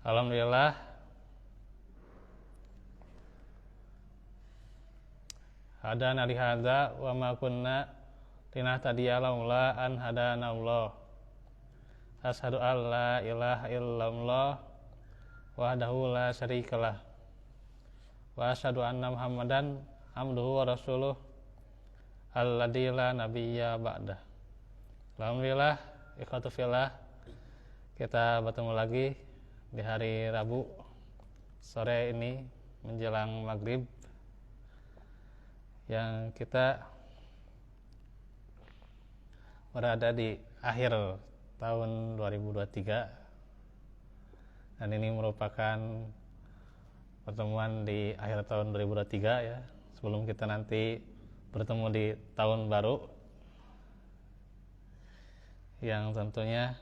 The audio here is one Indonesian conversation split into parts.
Alhamdulillah, hadana li hadza wa ma kunna linahtadiya laula an hadana Allah. Asyhadu an la ilaha illallah wahdahu la syarikalah wa asyhadu anna Muhammadan abduhu wa rasuluh alladzi la nabiyya ba'dah. Alhamdulillah, ikhwatu fillah, kita bertemu lagi di hari Rabu sore ini menjelang maghrib, yang kita berada di akhir tahun 2023, dan ini merupakan pertemuan di akhir tahun 2023 ya, sebelum kita nanti bertemu di tahun baru yang tentunya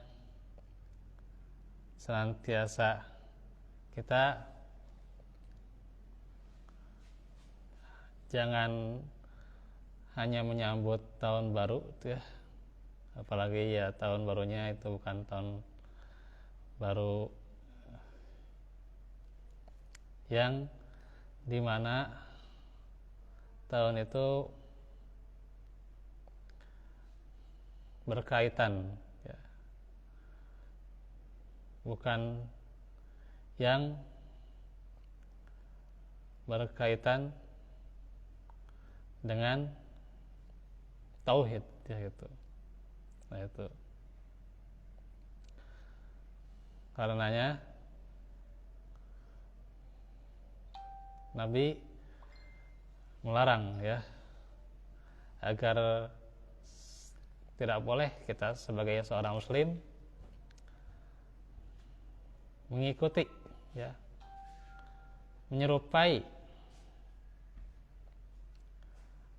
senantiasa kita jangan hanya menyambut tahun baru ya, apalagi ya tahun barunya itu bukan tahun baru yang dimana tahun itu berkaitan ya, bukan yang berkaitan dengan tauhid ya gitu. Nah itu karenanya Nabi melarang ya, agar tidak boleh kita sebagai seorang muslim mengikuti ya, menyerupai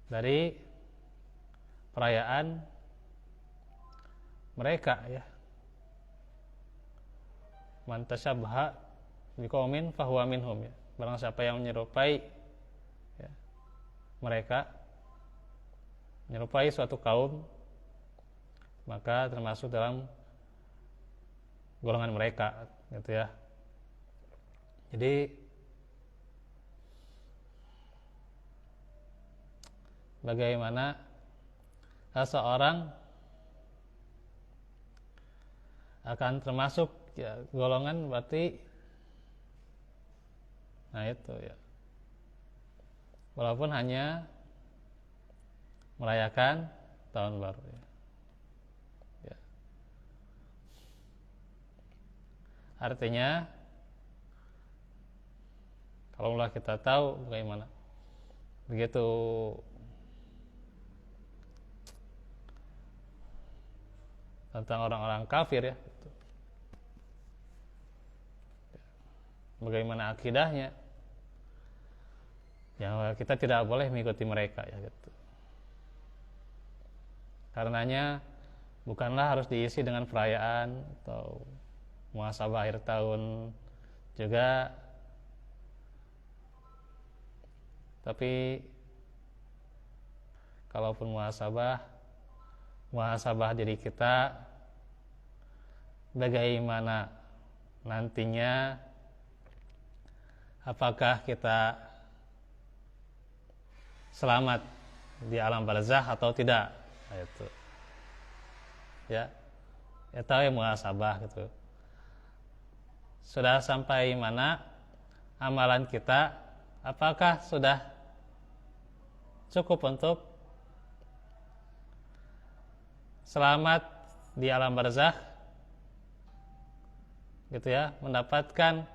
dari perayaan mereka ya. Man tashabbaha biqaumin fahuwa minhum ya. Barang siapa yang menyerupai ya, mereka, menyerupai suatu kaum, maka termasuk dalam golongan mereka gitu ya. Jadi bagaimana seseorang akan termasuk ya golongan, berarti nah itu ya, walaupun hanya merayakan tahun baru ya. Ya. Artinya kalaulah kita tahu bagaimana begitu tentang orang-orang kafir ya, gitu. Bagaimana akidahnya, ya kita tidak boleh mengikuti mereka ya gitu. Karenanya bukanlah harus diisi dengan perayaan atau muhasabah akhir tahun juga, tapi kalaupun muhasabah diri kita, bagaimana nantinya, apakah kita selamat di alam barzakh atau tidak, nah, itu ya, itu ya muhasabah gitu. Sudah sampai mana amalan kita, apakah sudah cukup untuk selamat di alam barzakh gitu ya, mendapatkan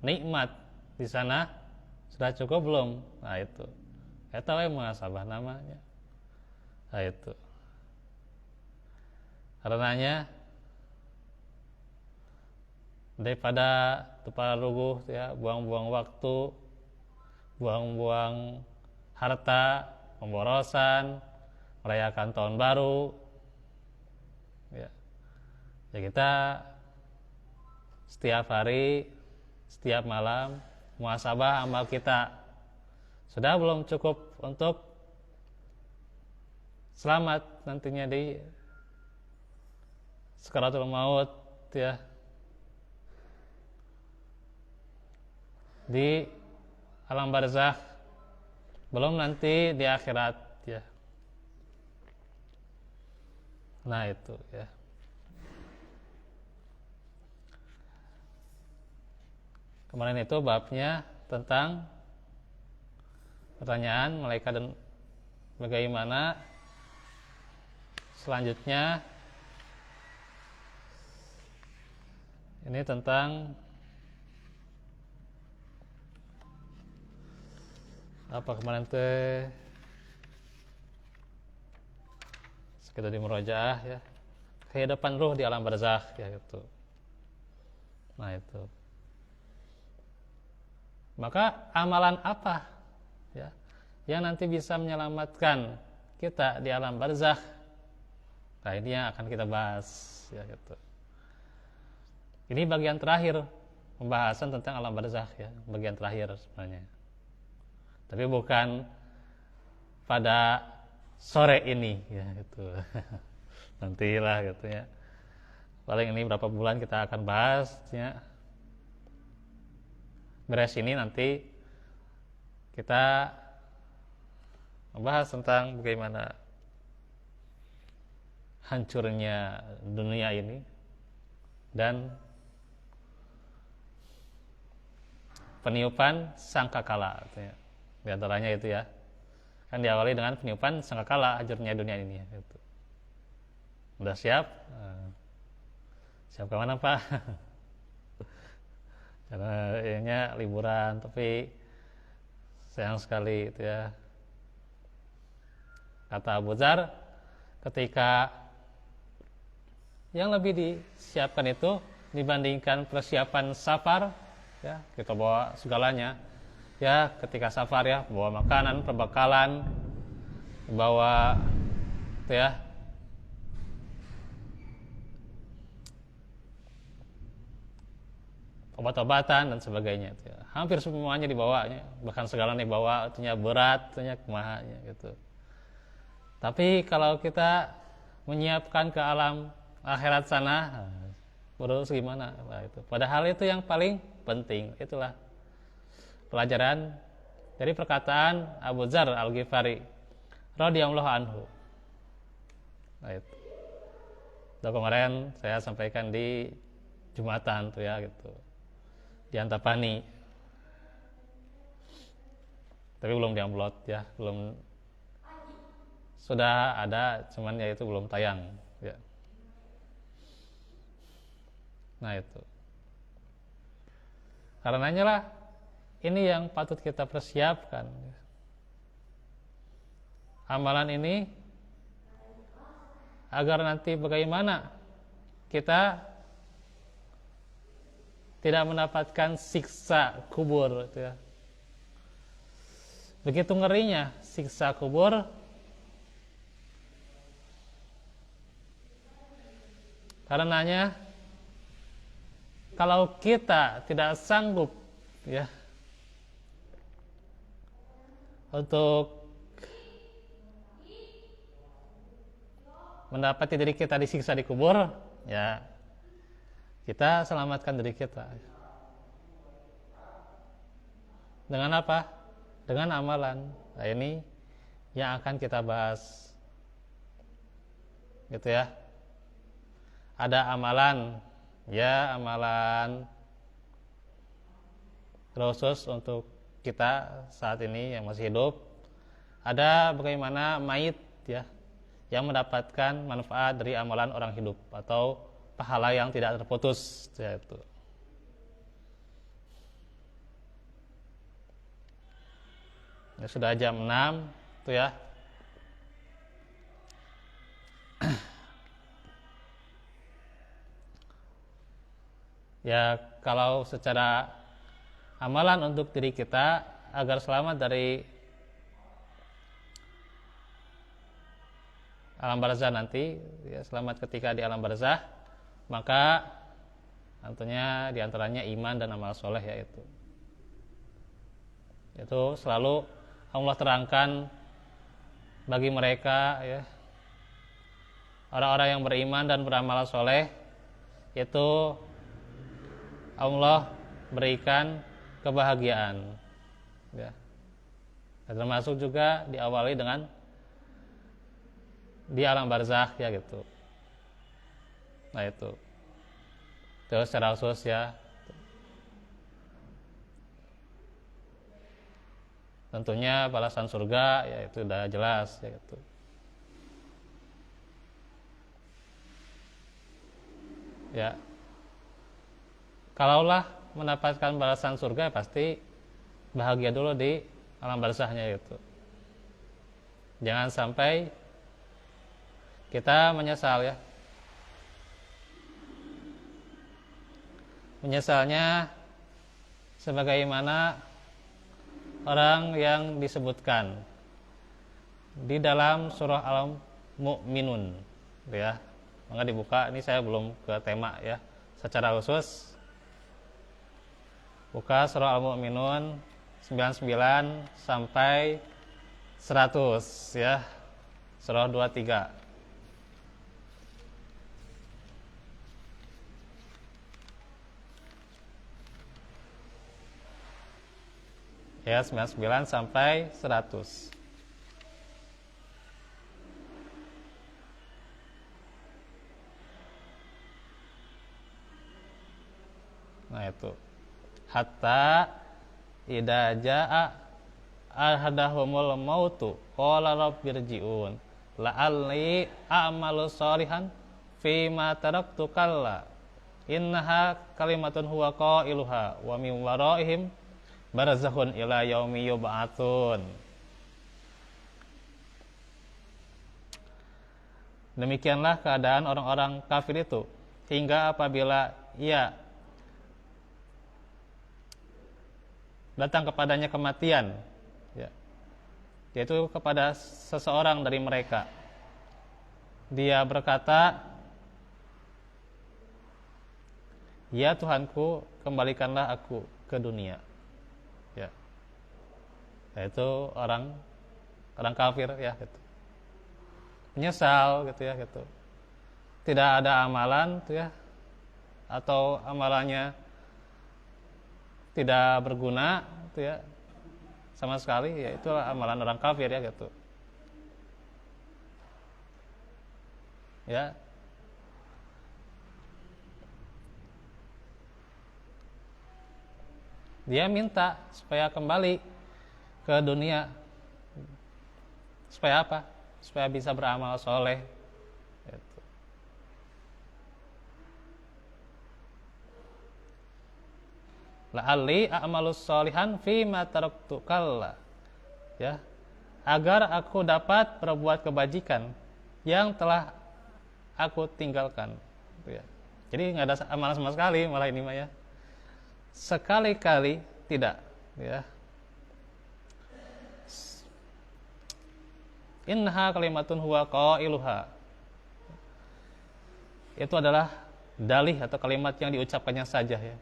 nikmat di sana, sudah cukup belum? Nah itu muhasabah namanya. Nah itu karenanya daripada lugu ya, buang-buang waktu, buang-buang harta, pemborosan, merayakan tahun baru ya, ya kita setiap hari, setiap malam muhasabah amal kita, sudah belum cukup untuk selamat nantinya di sakaratul maut ya. di alam barzakh, belum nanti di akhirat ya. Nah itu ya. Kemarin itu babnya tentang pertanyaan malaikat dan bagaimana selanjutnya ini tentang apa kemarin teh sekitar di murojaah ya, kehidupan ruh di alam barzakh ya gitu. Nah itu, maka amalan apa ya yang nanti bisa menyelamatkan kita di alam barzakh? Nah ini yang akan kita bahas ya gitu. Ini bagian terakhir pembahasan tentang alam barzakh ya, bagian terakhir sebenarnya. Tapi bukan pada sore ini ya gitu. Nantilah gitu ya. Paling ini berapa bulan kita akan bahas ya. Beres ini nanti kita membahas tentang bagaimana hancurnya dunia ini dan peniupan sangkakala ya. Di antaranya itu ya, kan diawali dengan peniupan sangkakala hancurnya dunia ini gitu. Udah siap? Siap kemana Pak? Karena ini liburan, tapi sayang sekali itu ya. Kata Abu Dzar, ketika yang lebih disiapkan itu dibandingkan persiapan safar ya, kita bawa segalanya ya, ketika safar ya, bawa makanan, perbekalan, bawa itu ya, obat-obatan dan sebagainya itu ya. Hampir semuanya dibawanya, bahkan segalanya dibawa, artinya berat, artinya kemahanya gitu. Tapi kalau kita menyiapkan ke alam akhirat sana, terus gimana? Nah, itu. Padahal itu yang paling penting. Itulah pelajaran dari perkataan Abu Dzar Al-Ghifari radhiyallahu anhu. Nah, itu. Dan kemarin saya sampaikan di Jumatan tuh ya gitu. Di Antapani. Tapi belum diupload ya, belum, sudah ada, cuman ya itu belum tayang ya. Nah itu, karenanya lah ini yang patut kita persiapkan. Amalan ini agar nanti bagaimana kita tidak mendapatkan siksa kubur itu ya. Begitu ngerinya siksa kubur. Karenanya kalau kita tidak sanggup ya untuk mendapati diri kita disiksa di kubur, ya kita selamatkan diri kita. Dengan apa? Dengan amalan. Nah, ini yang akan kita bahas. Gitu ya. Ada amalan, ya amalan khusus untuk kita saat ini yang masih hidup. Ada bagaimana mayit ya yang mendapatkan manfaat dari amalan orang hidup atau pahala yang tidak terputus yaitu. Ya, sudah jam 6 tuh ya. Ya kalau secara amalan untuk diri kita agar selamat dari alam barzah nanti, ya, selamat ketika di alam barzah, maka tentunya diantaranya iman dan amal soleh yaitu. Itu selalu Allah terangkan bagi mereka ya, orang-orang yang beriman dan beramal soleh itu Allah berikan kebahagiaan, ya. Dan termasuk juga diawali dengan di alam barzakh, ya gitu. Nah itu secara khusus ya. Tentunya balasan surga ya itu udah jelas ya gitu. Ya. Kalaulah mendapatkan balasan surga pasti bahagia dulu di alam barzakhnya gitu. Jangan sampai kita menyesal ya. Menyesalnya sebagaimana orang yang disebutkan di dalam surah Al-Mu'minun ya. Maka dibuka, ini saya belum ke tema ya secara khusus. Buka surah Al-Mu'minun 99 sampai 100 ya. Surah 23. Ya, 99 sampai 100. Nah itu. Hatta idza jaa ahadahumul mautu qala rabbirji'un la'alli a'malu sholihan fima taraktu kalla innaha kalimatun huwa qailuha wa min waraihim barzakhun ila yaumi yub'atsun. Demikianlah keadaan orang-orang kafir itu hingga apabila ia datang kepadanya kematian ya, yaitu kepada seseorang dari mereka, dia berkata, ya Tuhanku, kembalikanlah aku ke dunia ya. Yaitu orang kafir ya gitu. Menyesal gitu ya gitu. Tidak ada amalan gitu ya, atau amalannya tidak berguna gitu ya sama sekali, ya itu amalan orang kafir ya gitu. Ya. Dia minta supaya kembali ke dunia. Supaya apa? Supaya bisa beramal soleh. Gitu. La'alli a'malus sholihan fima taraktu kalla. Ya. Agar aku dapat berbuat kebajikan yang telah aku tinggalkan. Gitu ya. Jadi nggak ada amalan sama sekali malah ini mah ya. Sekali-kali tidak ya. Innaha kalimatun huwa qailuha. Itu adalah dalih atau kalimat yang diucapkannya saja ya.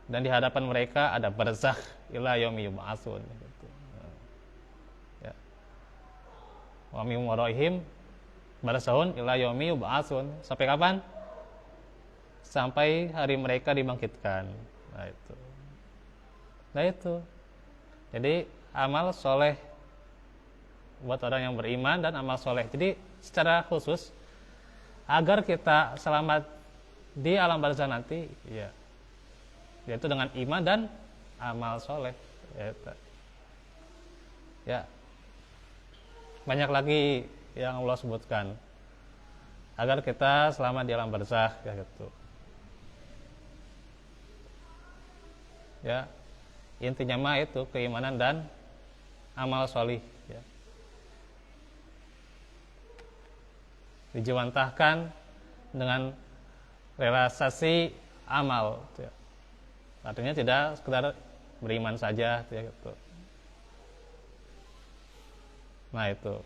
Dan di hadapan mereka ada barzakh ila yaumi yub'atsun gitu. Ya. Wa min waraihim barzakhun ila yaumi yub'atsun. Sampai kapan? Sampai hari mereka dibangkitkan. Nah itu. Jadi amal soleh buat orang yang beriman dan amal soleh. Jadi secara khusus agar kita selamat di alam barzakh nanti, ya, yaitu dengan iman dan amal soleh. Ya, banyak lagi yang Allah sebutkan agar kita selamat di alam barzakh, ya gitu. Ya, intinya mah itu keimanan dan amal solih. Ya. Dijawantahkan dengan realisasi amal. Ya. Artinya tidak sekedar beriman saja. Ya, gitu. Nah itu.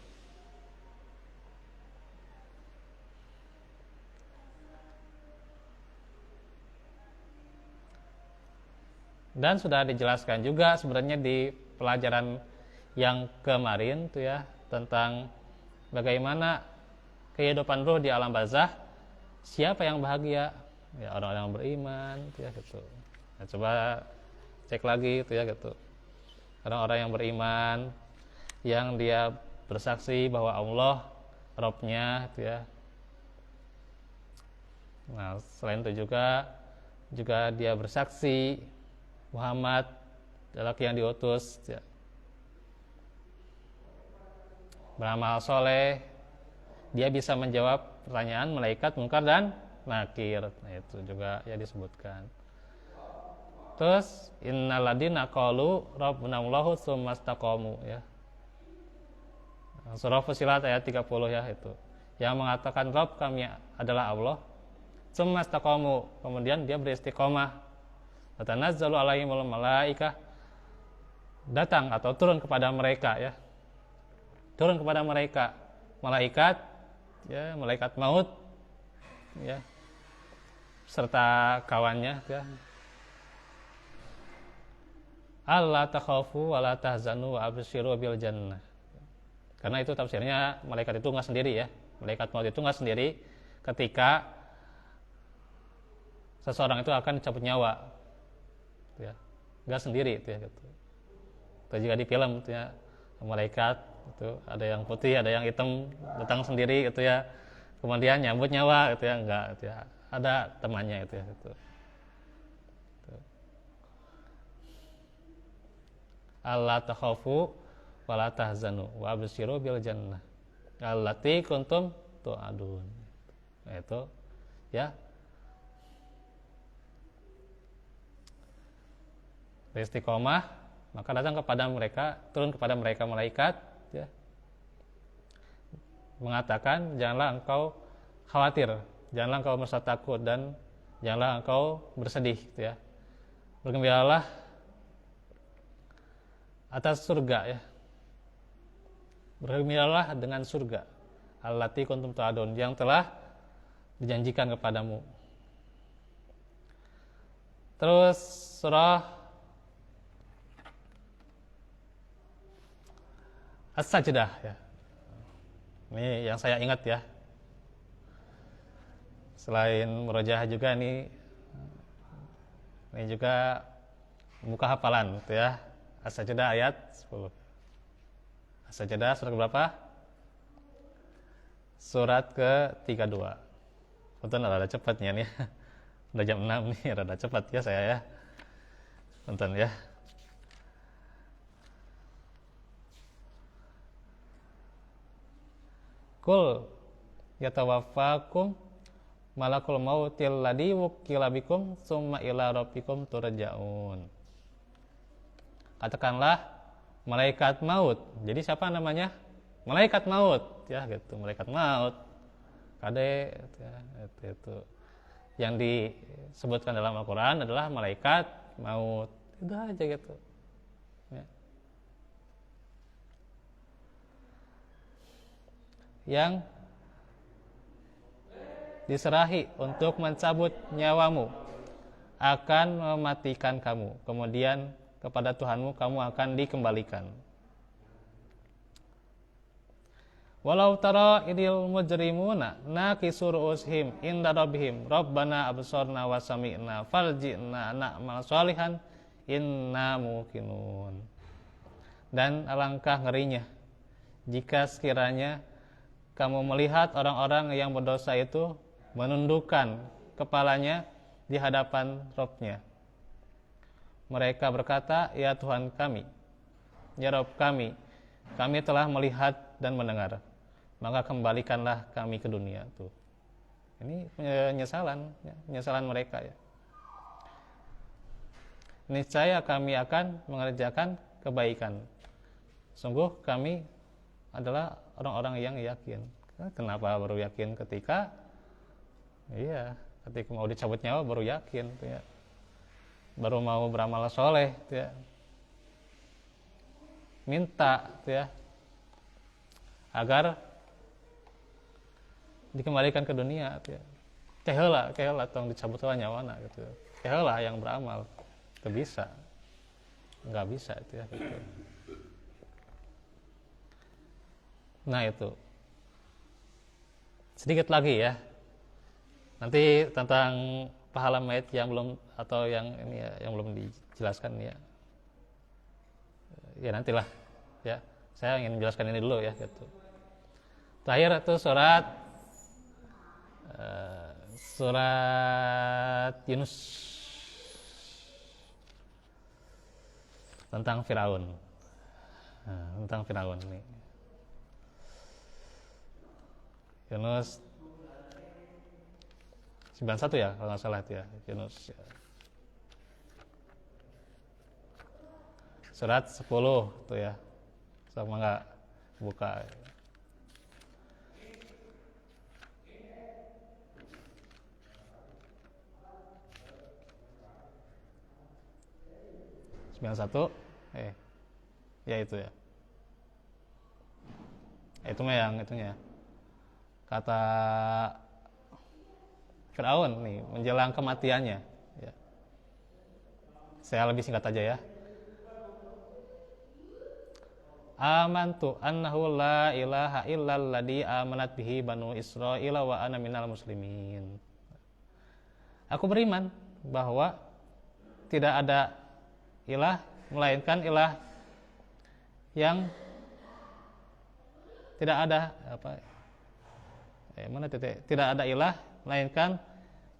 Dan sudah dijelaskan juga sebenarnya di pelajaran yang kemarin tuh ya, tentang bagaimana kehidupan ruh di alam barzakh. Siapa yang bahagia? Ya orang-orang yang beriman tuh ya gitu. Nah, coba cek lagi itu ya gitu. Orang-orang yang beriman yang dia bersaksi bahwa Allah Rabb-nya itu ya. Nah, selain itu juga dia bersaksi Muhammad adalah yang diutus ya. Beramal soleh, dia bisa menjawab pertanyaan malaikat munkar dan nakir. Nah, itu juga ya disebutkan. Terus innalladzina qalu rabbunallahu tsumastaqamu ya. Surah Fussilat ayat 30 ya itu. Yang mengatakan Rabb kami adalah Allah, tsumastaqamu, kemudian dia beristiqomah. Tatanazzalu alaihimul malaikah, datang atau turun kepada mereka ya. Turun kepada mereka malaikat ya, malaikat maut ya, serta kawannya ya. Allah takhafu wa la tahzanu wa abshiru bil jannah. Karena itu tafsirnya malaikat itu nggak sendiri ya. Malaikat maut itu nggak sendiri ketika seseorang itu akan dicabut nyawa. Ya. Nggak sendiri itu ya gitu. Atau jika di film itu ya, malaikat itu ada yang putih, ada yang hitam, datang sendiri gitu ya. Kemudian nyambut nyawa gitu ya, enggak gitu ya. Ada temannya itu ya gitu. Allah takhafu wa la tahzanu wa abshiru bil jannah allati kuntum tu'adun. Itu ya. Istiqomah, maka datang kepada mereka, turun kepada mereka malaikat ya. Mengatakan janganlah engkau khawatir, janganlah engkau merasa takut dan janganlah engkau bersedih gitu ya. Bergembiralah atas surga ya. Bergembiralah dengan surga allati kuntum tu'adun, yang telah dijanjikan kepadamu. Terus surah As-Sajdah ya. Ini yang saya ingat ya. Selain murojaah juga ini juga buka hafalan gitu ya. As-Sajdah ayat 10. As-Sajdah surat berapa? Surat ke-32. Punten rada cepatnya nih. Udah jam 6 nih, rada cepat ya saya ya. Punten ya. Kul yatawaffakum malakul mautil ladzi wukila bikum summa ila rabbikum turja'un. Katakanlah malaikat maut. Jadi siapa namanya? Malaikat maut ya gitu, malaikat maut. Kade ya, itu. Yang disebutkan dalam Al-Qur'an adalah malaikat maut. Udah aja gitu. Ya. Yang diserahi untuk mencabut nyawamu, akan mematikan kamu, kemudian kepada Tuhanmu kamu akan dikembalikan. Walau tara idil mujrimuna nakisu ru'ushim inda rabbihim rabbana absorna wa sami'na farji'na na'mal sholihan inna muqinun. Dan alangkah ngerinya jika sekiranya kamu melihat orang-orang yang berdosa itu menundukkan kepalanya di hadapan Rabb-nya. Mereka berkata, ya Tuhan kami, ya Rabb kami telah melihat dan mendengar, maka kembalikanlah kami ke dunia. Tuh. Ini penyesalan mereka ya. Niscaya kami akan mengerjakan kebaikan. Sungguh kami adalah orang-orang yang yakin. Kenapa baru yakin ketika mau dicabut nyawa baru yakin ya. Baru mau beramal soleh ya. Minta ya, agar dikembalikan ke dunia ya. Keheula tong dicabut nyawana gitu. Keheula yang beramal. Itu bisa. Enggak bisa itu ya gitu. Nah itu. Sedikit lagi ya. Nanti tentang pahala mayit yang belum, atau yang ini ya, yang belum dijelaskan ya. Ya nantilah ya. Saya ingin menjelaskan ini dulu ya gitu. Terakhir itu surat Yunus tentang Firaun. Tentang Firaun ini. Yunus 91 ya kalau nggak salah itu ya, Yunus ya. Surat 10 tuh ya. Sama nggak buka. satu ya itu ya. Itu mah yang itunya. Kata Firaun nih menjelang kematiannya ya. Saya lebih singkat aja ya. Amantu annahu la ilaha illalladzi amanat bihi banu Israil wa ana minal muslimin. Aku beriman bahwa tidak ada ilah melainkan ilah yang tidak ada tidak ada ilah melainkan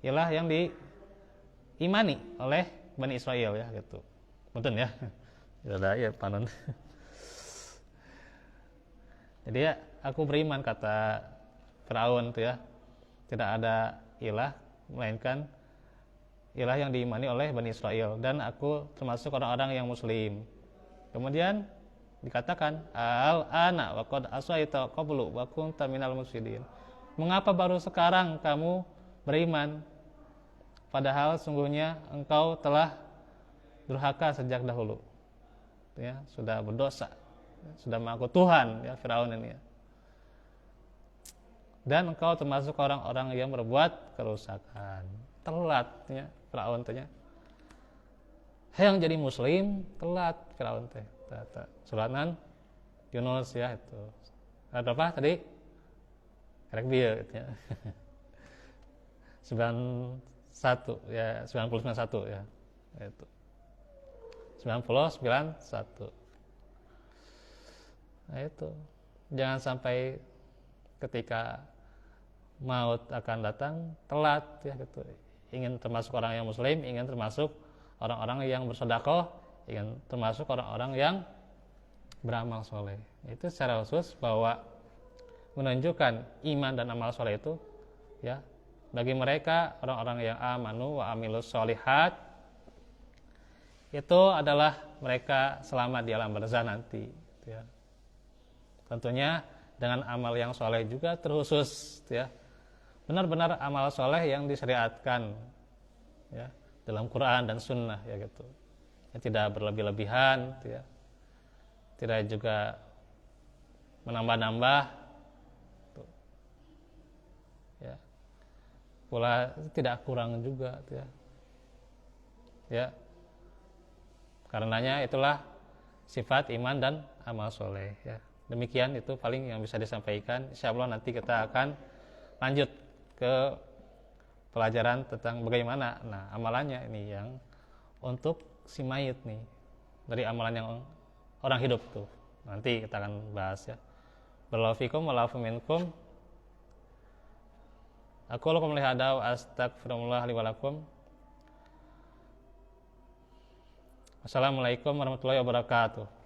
ilah yang diimani oleh Bani Israel ya gitu. Punten ya. Tidak ada ya panon. Jadi ya aku beriman kata Firaun itu ya, tidak ada ilah melainkan ilah yang diimani oleh Bani Israel, dan aku termasuk orang-orang yang muslim. Kemudian dikatakan al-ana wa qad asaita qablu wa kunta minal mufsidin. Mengapa baru sekarang kamu beriman, padahal sungguhnya engkau telah durhaka sejak dahulu. Ya, sudah berdosa, sudah mengaku Tuhan ya Firaun ini ya. Dan engkau termasuk orang-orang yang berbuat kerusakan. Telat ya Firaun tanya. Yang jadi muslim telat Firaun teh. Suratan Yunus ya itu. Ada apa tadi? Rek bieu ya. 91 ya, 91 ya. Itu. 91. Nah itu. Jangan sampai ketika maut akan datang telat ya gitu. Ingin termasuk orang yang muslim, ingin termasuk orang-orang yang bersedekah, ingin termasuk orang-orang yang beramal soleh. Itu secara khusus bahwa menunjukkan iman dan amal soleh itu ya bagi mereka orang-orang yang amanu wa amilus solihat, itu adalah mereka selamat di alam barzah nanti ya. Tentunya dengan amal yang soleh juga terkhusus ya, benar-benar amal soleh yang disyariatkan ya dalam Quran dan Sunnah ya gitu ya, tidak berlebih-lebihan ya, tidak juga menambah-nambah ya, pula tidak kurang juga ya. Karenanya itulah sifat iman dan amal soleh ya. Demikian itu paling yang bisa disampaikan. Insyaallah nanti kita akan lanjut ke pelajaran tentang bagaimana amalannya ini yang untuk si mayit nih, dari amalan yang orang hidup tuh. Nanti kita akan bahas ya. Barakallahu fikum wa la'afu minkum. Aku lakum lihada wa astagfirullah li wa lakum. Assalamualaikum warahmatullahi wabarakatuh.